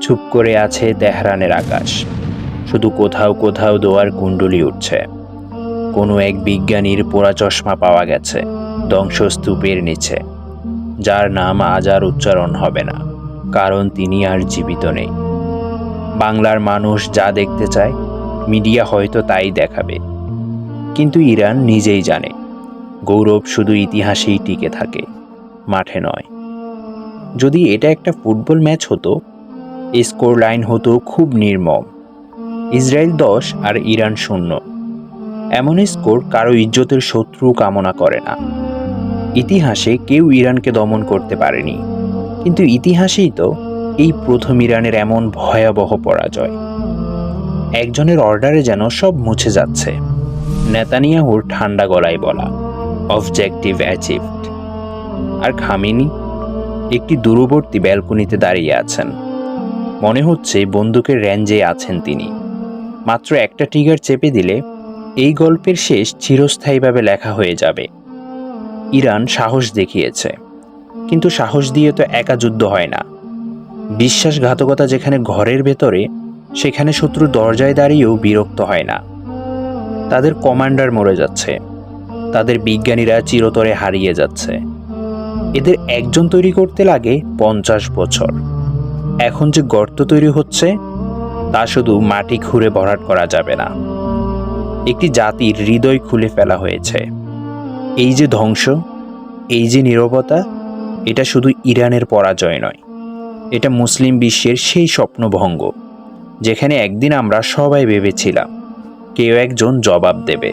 চুপ করে আছে তেহরানের আকাশ। শুধু কোথাও কোথাও দোয়ার কুণ্ডলি উঠছে। কোনো এক বিজ্ঞানীর পোড়া চশমা পাওয়া গেছে ধ্বংসস্তূপের নিচে, যার নাম আজ আর উচ্চারণ হবে না, কারণ তিনি আর জীবিত নেই। বাংলার মানুষ যা দেখতে চায় মিডিয়া হয়তো তাই দেখাবে, কিন্তু ইরান নিজেই জানে গৌরব শুধু ইতিহাসেই টিকে থাকে, মাঠে নয়। যদি এটা একটা ফুটবল ম্যাচ হতো, স্কোর লাইন হতো খুব নির্মম, ইসরায়েল 10 আর ইরান 0। এমন স্কোর কারো ইজ্জতের শত্রু কামনা করে না। ইতিহাসে কেউ ইরানকে দমন করতে পারেনি, কিন্তু ইতিহাসেই তো এই প্রথম ইরানের এমন ভয়াবহ পরাজয়। একজনের অর্ডারে যেন সব মুছে যাচ্ছে। নেতানিয়াহুর ঠান্ডা গলায় বলা, অবজেক্টিভ অ্যাচিভড। আর খামেনি একটি দূরবর্তী ব্যালকনিতে দাঁড়িয়ে আছেন। মনে হচ্ছে বন্দুকের রেঞ্জে আছেন তিনি। মাত্র একটা ট্রিগার চেপে দিলে এই গল্পের শেষ চিরস্থায়ীভাবে লেখা হয়ে যাবে। ইরান সাহস দেখিয়েছে, কিন্তু সাহস দিয়ে তো একা যুদ্ধ হয় না। বিশ্বাসঘাতকতা যেখানে ঘরের ভেতরে, সেখানে শত্রু দরজায় দাঁড়িয়েও বিরক্ত হয় না। তাদের কমান্ডার মরে যাচ্ছে, তাদের বিজ্ঞানীরা চিরতরে হারিয়ে যাচ্ছে। এদের একজন তৈরি করতে লাগে 50 বছর। এখন যে গর্ত তৈরি হচ্ছে, তা শুধু মাটি খুঁড়ে ভরাট করা যাবে না, একটি জাতির হৃদয় খুলে ফেলা হয়েছে। এই যে ধ্বংস, এই যে নীরবতা, এটা শুধু ইরানের পরাজয় নয়, এটা মুসলিম বিশ্বের সেই স্বপ্নভঙ্গ যেখানে একদিন আমরা সবাই ভেবেছিলাম কেউ একজন জবাব দেবে।